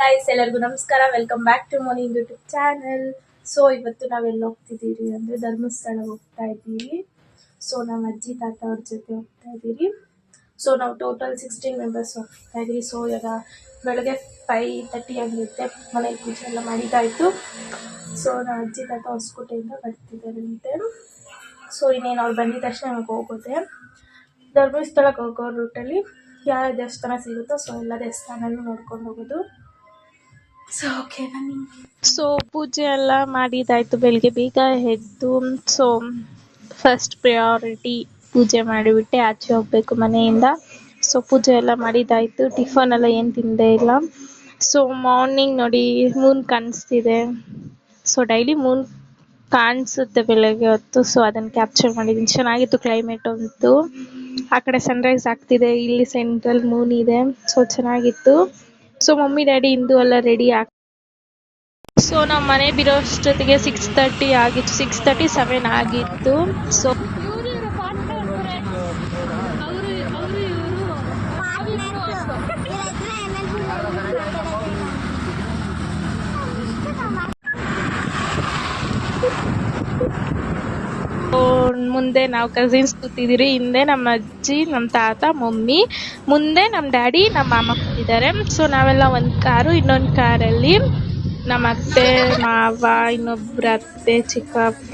Guys, ಎಲ್ಲರಿಗೂ ನಮಸ್ಕಾರ. Welcome back to morning YouTube channel. So ಇವತ್ತು ನಾವೆಲ್ಲ ಹೋಗ್ತಿದ್ದೀರಿ ಅಂದರೆ ಧರ್ಮಸ್ಥಳ ಹೋಗ್ತಾ ಇದ್ದೀವಿ. ಸೊ ನಮ್ಮ ಅಜ್ಜಿ ತಾತ ಅವ್ರ ಜೊತೆ ಹೋಗ್ತಾ ಇದ್ದೀರಿ. ಸೊ ನಾವು ಟೋಟಲ್ 16 ಮೆಂಬರ್ಸ್ ಹೋಗ್ತಾ ಇದ್ದೀವಿ. ಸೊ ಇವಾಗ ಬೆಳಗ್ಗೆ 5:30 ಆಗಿರುತ್ತೆ. ಮನೆಗೆ ಪೂಜೆ ಎಲ್ಲ ಮಾಡಿದ್ದಾಯಿತು. ಸೊ ನಮ್ಮ ಅಜ್ಜಿ ತಾತ ಹೊಸಕೋಟೆಯಿಂದ ಬರ್ತಿದ್ದಾರಂತೆ. ಸೊ ಇನ್ನೇನು ಅವ್ರು ಬಂದಿದ ತಕ್ಷಣ ನಮಗೆ ಹೋಗುತ್ತೆ. ಧರ್ಮಸ್ಥಳಕ್ಕೆ ಹೋಗೋ ರೂಟಲ್ಲಿ ಯಾವ ದೇವಸ್ಥಾನ ಸಿಗುತ್ತೋ ಸೊ ಎಲ್ಲ ದೇವಸ್ಥಾನನೂ ನೋಡ್ಕೊಂಡು ಹೋಗೋದು. ಸೊ ಓಕೆ ಬನ್ನಿ. ಸೊ ಪೂಜೆ ಎಲ್ಲ ಮಾಡಿದಾಯಿತು. ಬೆಳಿಗ್ಗೆ ಬೇಗ ಎದ್ದು ಸೊ ಫಸ್ಟ್ ಪ್ರಯಾರಿಟಿ ಪೂಜೆ ಮಾಡಿಬಿಟ್ಟೆ ಆಚೆ ಹೋಗಬೇಕು ಮನೆಯಿಂದ. ಸೊ ಪೂಜೆ ಎಲ್ಲ ಮಾಡಿದಾಯಿತು. ಟಿಫನ್ ಎಲ್ಲ ಏನು ತಿಂದೇ ಇಲ್ಲ. ಸೊ ಮಾರ್ನಿಂಗ್ ನೋಡಿ ಮೂನ್ ಕಾಣಿಸ್ತಿದೆ. ಸೊ ಡೈಲಿ ಮೂನ್ ಕಾಣಿಸುತ್ತೆ ಬೆಳಗ್ಗೆ ಹೊತ್ತು. ಸೊ ಅದನ್ನು ಕ್ಯಾಪ್ಚರ್ ಮಾಡಿದ್ದೀನಿ. ಚೆನ್ನಾಗಿತ್ತು ಕ್ಲೈಮೇಟ್ ಅಂತೂ. ಆ ಕಡೆ ಸನ್ರೈಸ್ ಆಗ್ತಿದೆ, ಇಲ್ಲಿ ಸೆಂಟ್ರಲ್ ಮೂನ್ ಇದೆ. ಸೊ ಚೆನ್ನಾಗಿತ್ತು. ಸೊ ಮಮ್ಮಿ ಡ್ಯಾಡಿ ಇಂದು ಎಲ್ಲ ರೆಡಿ ಸೊ ನಾವು ಮನೆ ಬಿರೋ ಅಷ್ಟೊತ್ತಿಗೆ 6:30 ಆಗಿತ್ತು. 6:37 ಆಗಿತ್ತು. ಸೊ ಮುಂದೆ ನಾವು ಕಸಿನ್ಸ್ ಕೂತಿದ್ದೀರಿ. ಹಿಂದೆ ನಮ್ಮ ಅಜ್ಜಿ, ನಮ್ಮ ತಾತ, ಮಮ್ಮಿ, ಮುಂದೆ ನಮ್ಮ ಡ್ಯಾಡಿ, ನಮ್ಮ ಮಾಮ ಕೂತಿದ್ದಾರೆ. ಸೊ ನಾವೆಲ್ಲ ಒಂದು ಕಾರು, ಇನ್ನೊಂದು ಕಾರಲ್ಲಿ ನಮ್ಮ ಅತ್ತೆ, ಮಾವ, ಇನ್ನೊಬ್ರು ಅತ್ತೆ, ಚಿಕ್ಕಪ್ಪ,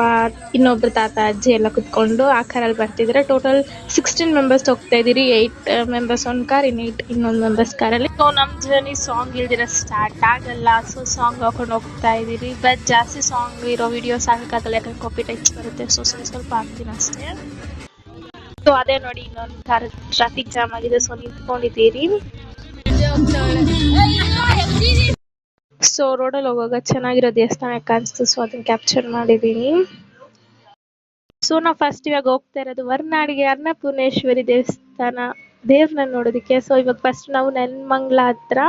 ಇನ್ನೊಬ್ರು ತಾತ, ಅಜ್ಜಿ ಎಲ್ಲ ಕುತ್ಕೊಂಡು ಆ ಕಾರಲ್ಲಿ ಬರ್ತಿದ್ದಾರೆ. ಟೋಟಲ್ 16 ಮೆಂಬರ್ಸ್ ಹೋಗ್ತಾ ಇದ್ದೀರಿ. 8 ಮೆಂಬರ್ಸ್ ಒಂದು ಕಾರ್, ಇನ್ನೊಂದು ಮೆಂಬರ್ಸ್ ಕಾರಲ್ಲಿ. ಸೊ ನಮ್ಮ ಜರ್ನಿ ಸಾಂಗ್ ಇಲ್ದಿರ ಸ್ಟಾರ್ಟ್ ಆಗಲ್ಲ. ಸೊ ಸಾಂಗ್ ಹಾಕೊಂಡು ಹೋಗ್ತಾ ಇದ್ದೀರಿ. ಬಟ್ ಜಾಸ್ತಿ ಸಾಂಗ್ ಇರೋ ವಿಡಿಯೋಸ್ ಹಾಕೋಕ್ಕಾಗಲ್ಲ, ಯಾಕಂದ್ರೆ ಕಾಪಿ ಟೈಪ್ಸ್ ಬರುತ್ತೆ. ಸೊ ಸ್ವಲ್ಪ ಹಾಕ್ತೀನಿ ಅಷ್ಟೇ. ಸೊ ಅದೇ ನೋಡಿ ಇನ್ನೊಂದು ಕಾರ್ ಟ್ರಾಫಿಕ್ ಜಾಮ್ ಆಗಿದೆ. ಸೊ ನಿಂತ್ಕೊಂಡಿದ್ದೀರಿ. ಸೊ ರೋಡಲ್ಲಿ ಹೋಗುವಾಗ ಚೆನ್ನಾಗಿರೋ ದೇವಸ್ಥಾನ ಕಾಣಿಸ್ತು. ಸೊ ಅದನ್ನ ಕ್ಯಾಪ್ಚರ್ ಮಾಡಿದ್ದೀನಿ. ಸೊ ನಾವು ಫಸ್ಟ್ ಇವಾಗ ಹೋಗ್ತಾ ಇರೋದು ಹೊರನಾಡಿಗೆ ಅನ್ನಪೂರ್ಣೇಶ್ವರಿ ದೇವ್ರನ್ನ ನೋಡೋದಕ್ಕೆ. ಸೊ ಇವಾಗ ಫಸ್ಟ್ ನಾವು ನೆಲಮಂಗಲ ಹತ್ರ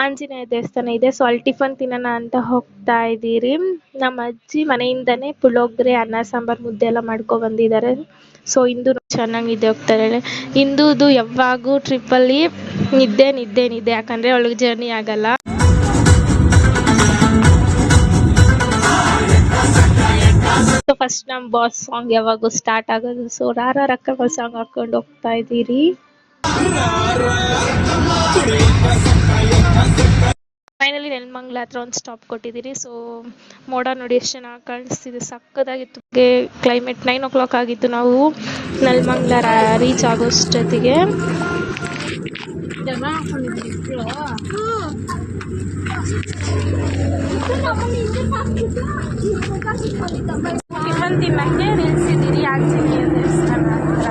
ಆಂಜನೇಯ ದೇವಸ್ಥಾನ ಇದೆ. ಸೊ ಅಲ್ಲಿ ಟಿಫನ್ ತಿನ್ನೋಣ ಅಂತ ಹೋಗ್ತಾ ಇದ್ದೀರಿ. ನಮ್ಮ ಅಜ್ಜಿ ಮನೆಯಿಂದನೇ ಪುಳಿಯೋಗರೆ, ಅನ್ನ ಸಾಂಬಾರು, ಮುದ್ದೆ ಎಲ್ಲ ಮಾಡ್ಕೊ ಬಂದಿದ್ದಾರೆ. ಸೊ ಇಂದು ಚೆನ್ನಾಗಿದೆ ಹೋಗ್ತಾರೆ. ಇಂದುದು ಯಾವಾಗೂ ಟ್ರಿಪ್ಪಲ್ಲಿ ನಿದ್ದೆ ಯಾಕಂದರೆ ಅವಳಿಗೆ ಜರ್ನಿ ಆಗಲ್ಲ. ಸೊ ಫಸ್ಟ್ ನಮ್ಮ ಬಾಸ್ ಸಾಂಗ್ ಯಾವಾಗೂ ಸ್ಟಾರ್ಟ್ ಆಗೋದು. ಸೊ ರಕ್ಕಮ್ಮ ಸಾಂಗ್ ಹಾಕೊಂಡು ಹೋಗ್ತಾ ಇದ್ದೀರಿ. ಫೈನಲಿ ನೆಲಮಂಗಲ ಹತ್ರ ಒಂದು ಸ್ಟಾಪ್ ಕೊಟ್ಟಿದ್ದೀರಿ. ಸೊ ಮೋಡ ನೋಡಿ ಎಷ್ಟು ಚೆನ್ನಾಗಿ ಕಾಣಿಸ್ತಿದೆ, ಸಕ್ಕದಾಗಿತ್ತು. ಕ್ಲೈಮೇಟ್ 9 o'clock ಆಗಿತ್ತು ನಾವು ನೆಲಮಂಗಲ ರೀಚ್ ಆಗೋಷ್ಟೊತ್ತಿಗೆ. ಟಿಫನ್ ತಿನ್ನಕ್ಕೆ ನಿಲ್ಸಿದ್ದೀರಿ ಆಂಜನೇಯ ದೇವಸ್ಥಾನ ಹತ್ರ.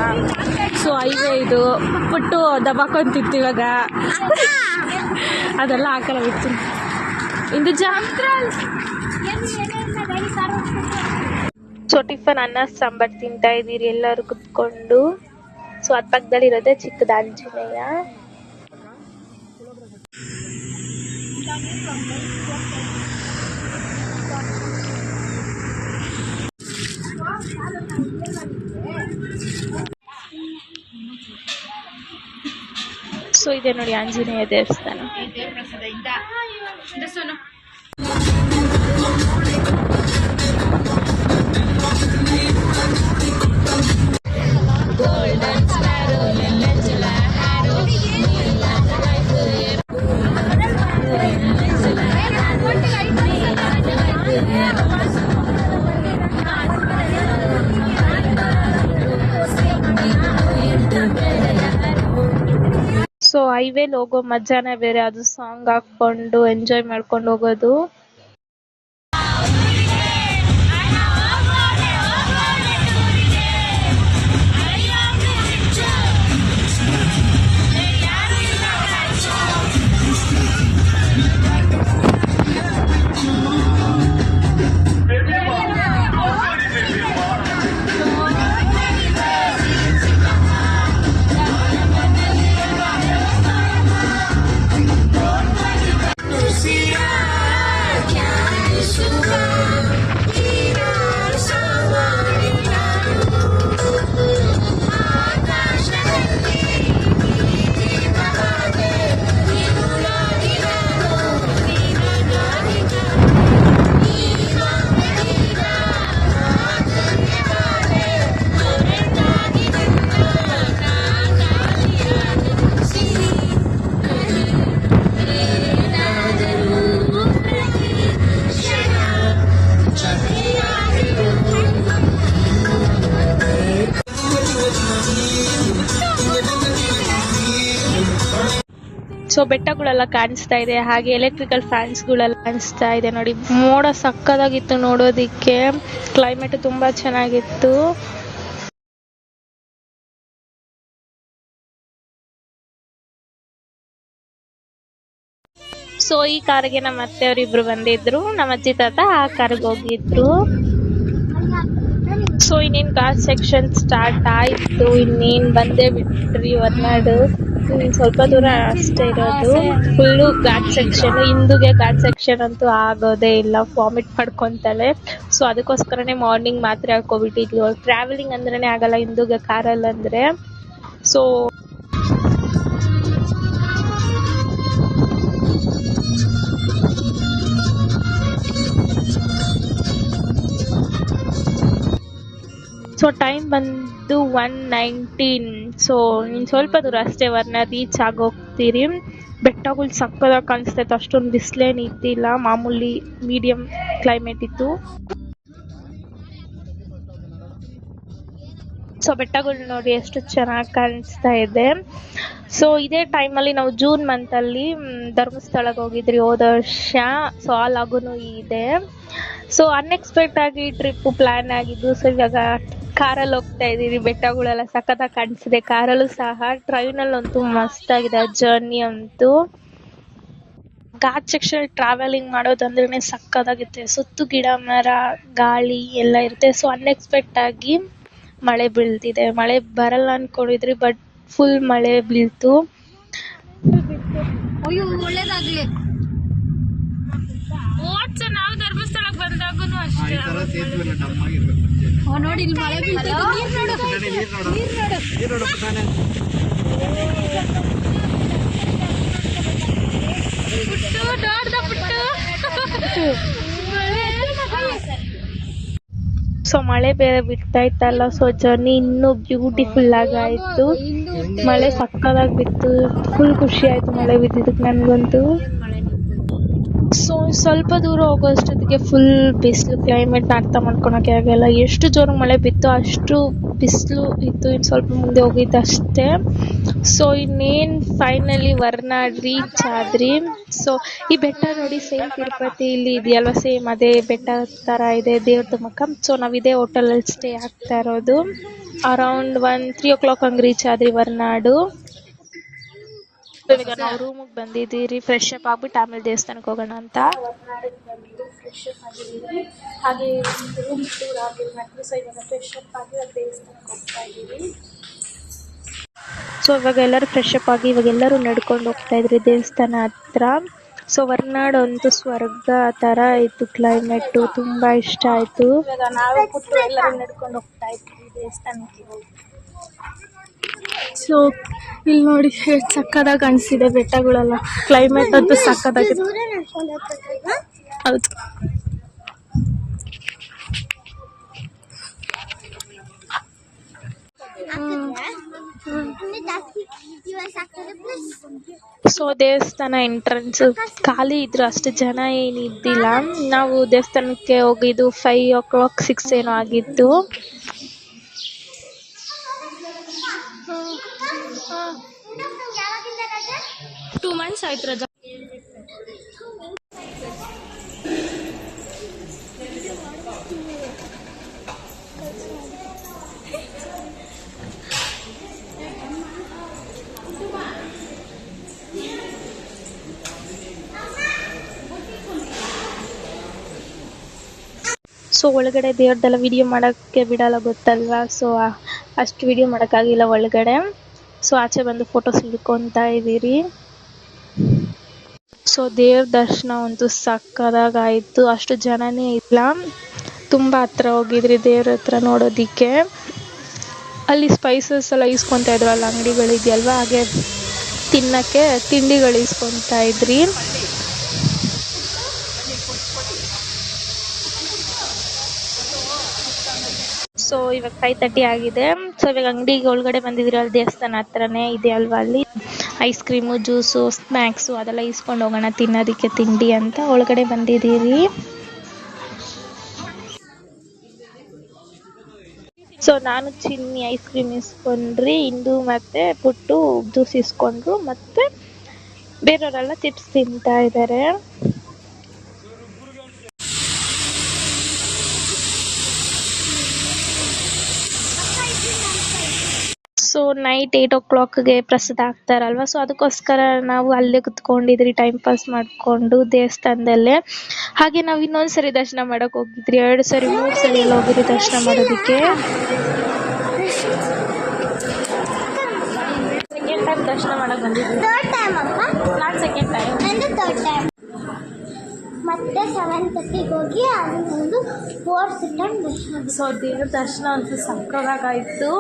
ಸೊ ಹೈವೇ ಇದು ಪುಟ್ಟು ದಬಾಕೊಂತಿತ್ತು. ಇವಾಗ ಅದೆಲ್ಲ ಹಾಕಲ್ಲ ಬಿಡ್ತೀನಿ. ಇಂದು ಸೊ ಟಿಫನ್ ಅನ್ನ ಸಾಂಬಾರು ತಿಂತಾ ಇದ್ದೀರಿ ಎಲ್ಲರೂ ಕುತ್ಕೊಂಡು. ಸೊ ಅದ್ ಪಕ್ಕದಲ್ಲಿ ಇರೋದೇ ಚಿಕ್ಕದ ಆಂಜನೇಯ. ಸೊ ಇದೆ ನೋಡಿ ಆಂಜನೇಯ ದೇವಸ್ಥಾನ. ಸೊ ಹೈವೇಲಿ ಹೋಗೋ ಮಜಾನೇ ಬೇರೆ. ಅದು ಸಾಂಗ್ ಹಾಕೊಂಡು ಎಂಜಾಯ್ ಮಾಡ್ಕೊಂಡು ಹೋಗೋದು. ಸೊ ಬೆಟ್ಟಗಳೆಲ್ಲ ಕಾಣಿಸ್ತಾ ಇದೆ, ಹಾಗೆ ಎಲೆಕ್ಟ್ರಿಕಲ್ ಫ್ಯಾನ್ಸ್ ಗಳೆಲ್ಲ ಕಾಣಿಸ್ತಾ ಇದೆ ನೋಡಿ. ಮೋಡ ಸಕ್ಕದಾಗಿತ್ತು ನೋಡೋದಿಕ್ಕೆ, ಕ್ಲೈಮೇಟ್ ತುಂಬಾ ಚೆನ್ನಾಗಿತ್ತು. ಸೊ ಈ ಕಾರಿಗೆ ನಮ್ಮ ಅತ್ತೆಯವರಿಬ್ರು ಬಂದಿದ್ರು, ನಮ್ಮ ಅಜ್ಜಿ ತಾತ ಆ ಕಾರ್ಗೆ ಹೋಗಿದ್ರು. ಸೊ ಇನ್ನೇನು ಘಾಟ್ ಸೆಕ್ಷನ್ ಸ್ಟಾರ್ಟ್ ಆಯಿತು, ಇನ್ನೇನು ಬಂದೇ ಬಿಟ್ರಿ ಹೊರನಾಡು. ಸ್ವಲ್ಪ ದೂರ ಅಷ್ಟೇ ಇರೋದು, ಫುಲ್ಲು ಘಾಟ್ ಸೆಕ್ಷನ್. ಹಿಂದುಗೆ ಘಾಟ್ ಸೆಕ್ಷನ್ ಅಂತೂ ಆಗೋದೇ ಇಲ್ಲ, ವಾಮಿಟ್ ಮಾಡ್ಕೊತಾಳೆ. ಸೊ ಅದಕ್ಕೋಸ್ಕರನೇ ಮಾರ್ನಿಂಗ್ ಮಾತ್ರ ಹಾಕೋಬಿಟ್ಟಿದ್ಲು. ಟ್ರಾವೆಲಿಂಗ್ ಅಂದ್ರೇ ಆಗಲ್ಲ ಹಿಂದುಗೆ ಕಾರಲ್ಲಿ ಅಂದರೆ. ಸೊ ಟೈಮ್ ಬಂದು 1:19. ಸೊ ಇನ್ನು ಸ್ವಲ್ಪ ದೂರ ಅಷ್ಟೇ ವರ್ಣ ರೀಚ್ ಆಗೋಗ್ತೀರಿ. ಬೆಟ್ಟಗಳು ಸಕ್ಕದಾಗಿ ಕಾಣಿಸ್ತೈತೆ, ಅಷ್ಟೊಂದು ಬಿಸಿಲೇನು ಇದ್ದಿಲ್ಲ, ಮಾಮೂಲಿ ಮೀಡಿಯಂ ಕ್ಲೈಮೇಟ್ ಇತ್ತು. ಸೊ ಬೆಟ್ಟಗಳು ನೋಡಿ ಎಷ್ಟು ಚೆನ್ನಾಗಿ ಕಾಣಿಸ್ತಾ ಇದೆ. ಸೊ ಇದೇ ಟೈಮಲ್ಲಿ ನಾವು ಜೂನ್ ಮಂತಲ್ಲಿ ಧರ್ಮಸ್ಥಳಕ್ಕೆ ಹೋಗಿದ್ರಿ ಹೋದ ವರ್ಷ. ಸೊ ಆ ಲಗುನು ಇದೆ. ಸೊ ಅನ್ಎಕ್ಸ್ಪೆಕ್ಟ್ ಆಗಿ ಟ್ರಿಪ್ ಪ್ಲಾನ್ ಆಗಿದ್ದು. ಸೊ ಇವಾಗ ಕಾರಲ್ಲಿ ಹೋಗ್ತಾ ಇದ್ದೀವಿ, ಬೆಟ್ಟಗಳೆಲ್ಲ ಸಖತ್ತಾಗಿ ಕಾಣಿಸಿದೆ ಕಾರಲ್ಲೂ ಸಹ. ಟ್ರೈನಲ್ಲಂತೂ ಮಸ್ತಾಗಿದೆ ಜರ್ನಿ ಅಂತೂ. ಘಾಟ್ ಸೆಕ್ಷನ್ ಟ್ರಾವೆಲಿಂಗ್ ಮಾಡೋದಂದ್ರೆ ಸಕ್ಕತ್ತಾಗಿರುತ್ತೆ, ಸುತ್ತು ಗಿಡ ಮರ ಗಾಳಿ ಎಲ್ಲ ಇರುತ್ತೆ. ಸೊ ಅನ್ಎಕ್ಸ್ಪೆಕ್ಟ್ ಆಗಿ ಮಳೆ ಬೀಳ್ತಿದೆ, ಮಳೆ ಬರಲ್ಲ ಅನ್ಕೊಂಡಿದ್ರಿ, ಬಟ್ ಫುಲ್ ಮಳೆ ಬೀಳ್ತು. ಒಳ್ಳೇದಾಗ್ಲಿ. ನಾವು ಧರ್ಮಸ್ಥಳಕ್ಕೆ ಬಂದಾಗೂ ಅಷ್ಟೇ ನೋಡಿ, ಮಳೆ ಸೊ ಮಳೆ ಬೇರೆ ಬಿಡ್ತಾ ಇತ್ತಲ್ಲ, ಸೊ ಜರ್ನಿ ಇನ್ನೂ ಬ್ಯೂಟಿಫುಲ್ ಆಗಾಯಿತು. ಮಳೆ ಸಕ್ಕದಾಗಿ ಬಿತ್ತು, ಫುಲ್ ಖುಷಿ ಆಯಿತು ಮಳೆ ಬಿದ್ದಿದ್ದಕ್ಕೆ ನನಗಂತೂ. ಸೊ ಸ್ವಲ್ಪ ದೂರ ಹೋಗೋಷ್ಟೊತ್ತಿಗೆ ಫುಲ್ ಬಿಸಿಲು, ಕ್ಲೈಮೇಟ್ನ ಅರ್ಥ ಮಾಡ್ಕೊಳಕ್ಕೆ ಆಗಲ್ಲ, ಎಷ್ಟು ಜೋರಾಗಿ ಮಳೆ ಬಿತ್ತು ಅಷ್ಟು ಬಿಸಿಲು ಇತ್ತು. ಇನ್ನು ಸ್ವಲ್ಪ ಮುಂದೆ ಹೋಗಿದ್ದಷ್ಟೇ. ಸೊ ಇನ್ನೇನು ಫೈನಲಿ ವರ್ನಾಡ್ ರೀಚ್ ಆದ್ರಿ. ಸೊ ಈ ಬೆಟ್ಟ ನೋಡಿ ಸೇಮ್ ತಿರುಪತಿ ಇಲ್ಲಿ ಇದೆಯಲ್ವ, ಸೇಮ್ ಅದೇ ಬೆಟ್ಟ ಥರ ಇದೆ ದೇವ್ರದ್ದು ಮಕ್ಕ. ಸೊ ನಾವು ಇದೇ ಹೋಟೆಲಲ್ಲಿ ಸ್ಟೇ ಆಗ್ತಾ ಇರೋದು. ಅರೌಂಡ್ 3 o'clock ಹಂಗೆ ರೀಚ್ ಆದ್ರಿ ವರ್ನಾಡು. ಇವಾಗ ನಾವು ರೂಮಿಗೆ ಬಂದಿದ್ದೀರಿ, ಫ್ರೆಶ್ ಅಪ್ ಆಗ್ಬಿಟ್ಟು ಆಮೇಲೆ ದೇವಸ್ಥಾನಕ್ಕೆ ಹೋಗೋಣ ಅಂತ. ಫ್ರೆಶ್ ಅಪ್ ಆಗಿದ್ದೀವಿ, ಹಾಗೆ ರೂಮ್ ಟೂರ್ ಆಗಿರ್ಬೇಕು. ಸೊ ಇವಾಗ ಫ್ರೆಶ್ ಅಪ್ ಆಗಿ ದೇವಸ್ಥಾನಕ್ಕೆ ಹೋಗ್ತಾ ಇದ್ದೀವಿ. ಸೊ ಇವಾಗ ಎಲ್ಲರೂ ಫ್ರೆಶ್ ಅಪ್ ಆಗಿ ಇವಾಗ ಎಲ್ಲರೂ ನಡ್ಕೊಂಡು ಹೋಗ್ತಾ ಇದ್ರಿ ದೇವಸ್ಥಾನ ಹತ್ರ. ಸೊ ವರ್ನಾಡ್ ಅಂತೂ ಸ್ವರ್ಗ ಥರ ಇತ್ತು, ಕ್ಲೈಮೇಟು ತುಂಬ ಇಷ್ಟ ಆಯಿತು. ಇವಾಗ ನಾವು ಕೂತು ಎಲ್ಲರೂ ನಡ್ಕೊಂಡು ಹೋಗ್ತಾ ಇದ್ವಿ ದೇವಸ್ಥಾನಕ್ಕೆ. ಸೊ ಇಲ್ಲಿ ನೋಡಿ ಎಷ್ಟು ಸಕ್ಕದಾಗಿ ಕಾಣಿಸ್ತಿದೆ ಬೆಟ್ಟಗಳೆಲ್ಲ, ಕ್ಲೈಮೇಟ್ ಅಂತೂ ಸಕ್ಕದಾಗಿದೆ. ಹೌದು. ಸೊ ದೇವಸ್ಥಾನ ಎಂಟ್ರೆನ್ಸ್ ಖಾಲಿ ಇದ್ರು, ಅಷ್ಟು ಜನ ಏನಿದ್ದಿಲ್ಲ. ನಾವು ದೇವಸ್ಥಾನಕ್ಕೆ ಹೋಗಿದ್ದು 5 o'clock 6 ಏನೋ ಆಗಿತ್ತು. 2 months ಆಯ್ತು ರಜಾ. ಸೊ ಒಳಗಡೆ ದೇವ್ರದ್ದೆಲ್ಲ ವಿಡಿಯೋ ಮಾಡೋಕ್ಕೆ ಬಿಡಲ್ಲ ಗೊತ್ತಲ್ವಾ, ಸೊ ಅಷ್ಟು ವಿಡಿಯೋ ಮಾಡೋಕ್ಕಾಗಿಲ್ಲ ಒಳಗಡೆ. ಸೊ ಆಚೆ ಬಂದು ಫೋಟೋಸ್ ಹಿಡ್ಕೊತಾ ಇದ್ದೀರಿ. ಸೊ ದೇವ್ರ ದರ್ಶನ ಅಂತೂ ಸಕ್ಕದಾಗಾಯಿತು, ಅಷ್ಟು ಜನನೇ ಇಲ್ಲ, ತುಂಬ ಹತ್ರ ಹೋಗಿದ್ರಿ ದೇವ್ರ ಹತ್ರ ನೋಡೋದಕ್ಕೆ. ಅಲ್ಲಿ ಸ್ಪೈಸಸ್ ಎಲ್ಲ ಇಸ್ಕೊತಾ ಇದ್ರು, ಅಲ್ಲಿ ಅಂಗಡಿಗಳಿದೆಯಲ್ವ, ಹಾಗೆ ತಿನ್ನೋಕ್ಕೆ ತಿಂಡಿಗಳು ಇಸ್ಕೊತಾ ಇದ್ರಿ. ಸೊ ಇವಾಗ 5:30 ಆಗಿದೆ. ಸೊ ಇವಾಗ ಅಂಗಡಿಗೆ ಒಳಗಡೆ ಬಂದಿದ್ದೀರಿ, ಅಲ್ಲಿ ದೇವಸ್ಥಾನ ಹತ್ರನೇ ಇದೆ ಅಲ್ವಾ, ಅಲ್ಲಿ ಐಸ್ ಕ್ರೀಮು ಜ್ಯೂಸು ಸ್ನ್ಯಾಕ್ಸು ಅದೆಲ್ಲ ಇಸ್ಕೊಂಡು ಹೋಗೋಣ ತಿನ್ನೋದಕ್ಕೆ ತಿಂಡಿ ಅಂತ ಒಳಗಡೆ ಬಂದಿದ್ದೀರಿ. ಸೊ ನಾನು ಚಿನ್ನಿ ಐಸ್ ಕ್ರೀಮ್ ಇಸ್ಕೊಂಡ್ರಿ, ಇಂದು ಮತ್ತು ಪುಟ್ಟು ಜ್ಯೂಸ್ ಇಸ್ಕೊಂಡ್ರು, ಮತ್ತು ಬೇರೆಯವರೆಲ್ಲ ಚಿಪ್ಸ್ ತಿಂತಾ ಇದ್ದಾರೆ. ಸೊ ನೈಟ್ 8 o'clockಗೆ ಪ್ರಸಾದ ಹಾಕ್ತಾರಲ್ವಾ, ಸೊ ಅದಕ್ಕೋಸ್ಕರ ನಾವು ಅಲ್ಲೇ ಕುತ್ಕೊಂಡಿದ್ರಿ ಟೈಮ್ ಪಾಸ್ ಮಾಡಿಕೊಂಡು ದೇವಸ್ಥಾನದಲ್ಲೇ. ಹಾಗೆ ನಾವು ಇನ್ನೊಂದ್ಸರಿ ದರ್ಶನ ಮಾಡಕ್ ಹೋಗಿದ್ರಿ, 2 ಸರಿ 3 ಸರಿ ಎಲ್ಲ ಹೋಗಿದ್ರಿ ದರ್ಶನ ಮಾಡೋದಕ್ಕೆ. ಸೆಕೆಂಡ್ ಟೈಮ್ ದರ್ಶನ ಮಾಡಕ್ ಬಂದಿದ್ವಿ. ನಾನು ಸೆಕೆಂಡ್ ಟೈಮ್. ಮತ್ತೆ 7:30ಗೆ ಹೋಗಿ ಒಂದು 4 ಟೈಮ್ ದರ್ಶನ. ಸೊ ದೇವ್ರ ದರ್ಶನ ಅಂತೂ ಸಕ್ಕತ್ತಾಗಾಯ್ತು.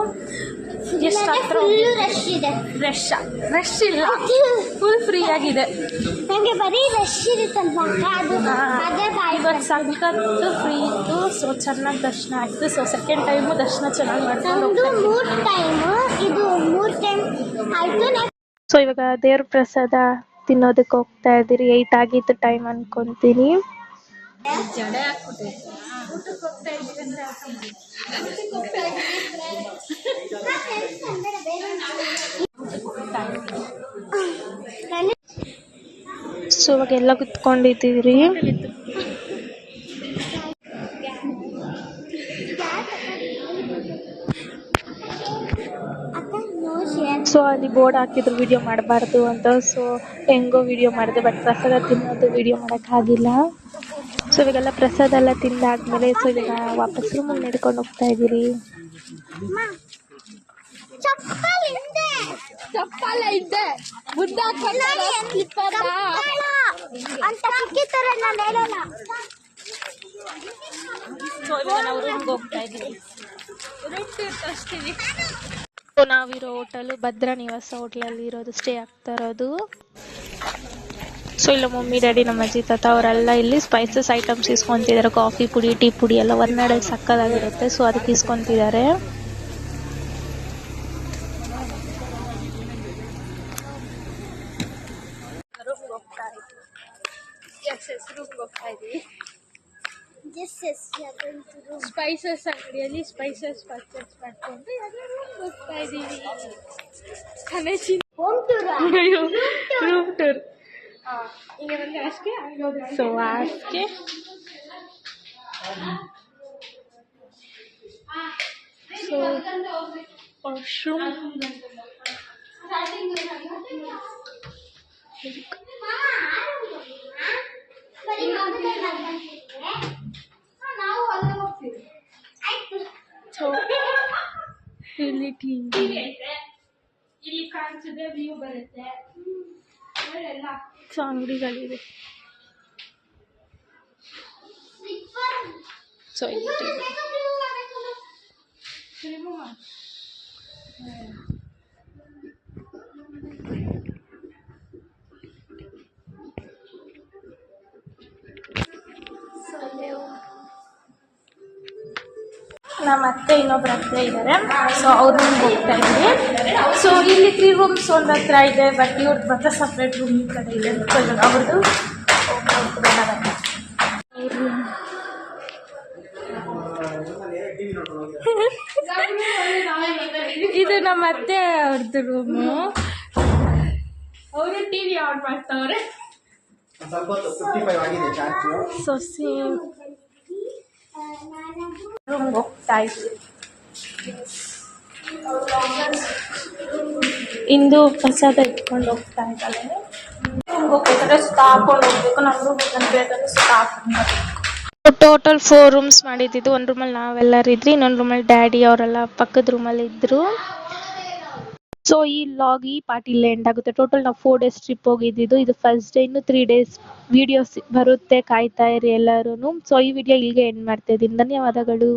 ಎಷ್ಟು ಹತ್ರ ರಶ್ ಇದೆ. ರಶ್ ಇಲ್ಲ, ಫುಲ್ ಫ್ರೀ ಆಗಿದೆ. ನನಗೆ ಬರೀ ರಶ್ ಇರುತ್ತಲ್ವಾ ಅದು ಇವತ್ತು ಸಖತ್ತು ಫ್ರೀ ಇತ್ತು. ಸೊ ಚೆನ್ನಾಗಿ ದರ್ಶನ ಆಯಿತು. ಸೊ ಸೆಕೆಂಡ್ ಟೈಮು ದರ್ಶನ ಚೆನ್ನಾಗಿ ಮಾಡ್ಕೊಂಡು ಇದು 3 ಟೈಮ್ ಆಯಿತು. ಸೊ ಇವಾಗ ದೇವ್ರ ಪ್ರಸಾದ ತಿನ್ನೋದಕ್ಕೆ ಹೋಗ್ತಾ ಇದ್ದೀರಿ. 8 ಆಗಿತ್ತು ಟೈಮ್ ಅನ್ಕೊಂತೀನಿ. ಜಡೆ ಹಾಕ್ಬಿಟ್ಟೆ ಊಟಕ್ಕೆ ಹೋಗ್ತಾ ಸೊ ಇವಾಗ ಎಲ್ಲ ಕುತ್ಕೊಂಡಿದ್ದೀರಿ. ಸೊ ಅಲ್ಲಿ ಬೋರ್ಡ್ ಹಾಕಿದ್ರು ವಿಡಿಯೋ ಮಾಡಬಾರ್ದು ಅಂತ. ಸೊ ಹೆಂಗೋ ವಿಡಿಯೋ ಮಾಡಿದೆ, ಬಟ್ ಪ್ರಸಾದ ತಿನ್ನೋದು ವಿಡಿಯೋ ಮಾಡೋಕ್ಕಾಗಿಲ್ಲ. ಸೊ ಇವಾಗೆಲ್ಲ ಪ್ರಸಾದ ಎಲ್ಲ ತಿಂದಾದ್ಮೇಲೆ ಸೊ ಇವಾಗ ವಾಪಸ್ ರೂಮಲ್ಲಿ ನಡ್ಕೊಂಡು ಹೋಗ್ತಾ ಇದ್ದೀರಿ. ಚಪ್ಪಲ ಇದ್ದೆ ಬುದ್ಧ ಅಂತ ಸಿಕ್ಕಿತರ ನಾನು ಹೇಳಲ್ಲ. ಸೊ ಇವಾಗ ನಾವು ರೂಮ್ಗೆ ಹೋಗ್ತಾ ಇದ್ದೀವಿ. ಸೊ ನಾವಿರೋ ಹೋಟೆಲು ಭದ್ರಾ ನಿವಾಸ ಹೋಟ್ಲಲ್ಲಿ ಇರೋದು, ಸ್ಟೇ ಆಗ್ತಾ ಇರೋದು. ಸೊ ಇಲ್ಲ ಮಮ್ಮಿ ಡ್ಯಾಡಿ ನಮ್ಮ ಅಜ್ಜಿ ತಾತ ಅವರೆಲ್ಲ ಇಲ್ಲಿ ಸ್ಪೈಸಸ್ ಐಟಮ್ಸ್ ಇಸ್ಕೊಂತಿದ್ದಾರೆ. ಕಾಫಿ ಪುಡಿ, ಟೀ ಪುಡಿ ಎಲ್ಲ ಹೊರನಾಡಲ್ಲಿ ಸಕ್ಕದಾಗಿರುತ್ತೆ. ಸೊ ಅದಕ್ಕೆ ಇಸ್ಕೊಂತಿದ್ದಾರೆ. ಸ್ಪೈಸಸ್ ಅಂಗಡಿಯಲ್ಲಿ ಸ್ಪೈಸಸ್ ಪರ್ಚೇಸ್ ಮಾಡ್ಕೊಂಡು ಹೋಗ್ತಾ ಇದ್ದೀವಿ. Room tour. ಸೊ ಆಸ್ಕೆ ಸೊ ವಾಶ್ರೂಮ್. ಸೊ ಇಲ್ಲಿ ಟಿವಿ, ಇಲ್ಲಿ ಕಾಣಿಸಿದ್ರೆ ವ್ಯೂ ಬರುತ್ತೆ. ಸೊ ಅಂಗಡಿಗಳಿದೆ. ಸೊ ಇಲ್ಲಿ ನಮ್ಮ ಅತ್ತೆ ಇನ್ನೊಬ್ರು ಅತ್ತೆ ಇದ್ದಾರೆ. ಸೊ ಅವ್ರ ರೂಮ್ಗೆ ಹೋಗ್ತಾ ಇದ್ದೀವಿ. ಸೊ ಇಲ್ಲಿ 3 ರೂಮ್ಸ್ ಒಂದು ಹತ್ರ ಇದೆ, ಬಟ್ ಇವ್ರದ್ದು ಮಾತ್ರ ಸಪ್ರೇಟ್ ರೂಮ್ ಈ ಕಡೆ ಇದೆ. ಸೊ ಇವಾಗ ಅವ್ರದ್ದು ಇದು ನಮ್ಮ ಅತ್ತೆ ಅವ್ರದ್ದು ರೂಮು. ಅವರು ಟಿವಿ ಆನ್ ಮಾಡ್ತಾವ್ರೆ. ಸೊ ಸೇಮ್ ರೂಮ್ಗೆ ಹೋಗ್ತಾ ಇದ್ವಿ. ಇಂದು ಪ್ರಸಾದ ಇಟ್ಕೊಂಡು ಹೋಗ್ತಾ ಇದ್ದಾಳೆ. ರೂಮ್ಗೆ ಹೋಗ್ಬೇಕಾದ್ರೆ ಸುತ್ತ ಹಾಕೊಂಡು ಹೋಗ್ಬೇಕು. ನಮ್ಮ ರೂಮ್ ಬೇಕಾದ್ರೆ ಸುತ್ತ ಹಾಕೊಂಡು ಟೋಟಲ್ 4 ರೂಮ್ಸ್ ಮಾಡಿದ್ದು. ಒಂದು ರೂಮಲ್ಲಿ ನಾವೆಲ್ಲರೂ ಇದ್ರಿ, ಇನ್ನೊಂದು ರೂಮಲ್ಲಿ ಡ್ಯಾಡಿ ಅವರೆಲ್ಲ ಪಕ್ಕದ ರೂಮಲ್ಲಿ ಇದ್ರು. ಸೊ ಈ ಲಾಗ್ ಈ ಪಾರ್ಟಿಲಿ ಎಂಡ್ ಆಗುತ್ತೆ. ಟೋಟಲ್ ನಾವು 4 days ಟ್ರಿಪ್ ಹೋಗಿದ್ದು. ಇದು ಫಸ್ಟ್ ಡೇ. ಇನ್ನು 3 days ವಿಡಿಯೋಸ್ ಬರುತ್ತೆ, ಕಾಯ್ತಾ ಇರಿ ಎಲ್ಲರೂ. ಸೊ ಈ ವಿಡಿಯೋ ಇಲ್ಲಿಗೆ ಎಂಡ್ ಮಾಡ್ತಾ ಇದ್ದೀನಿ. ಧನ್ಯವಾದಗಳು.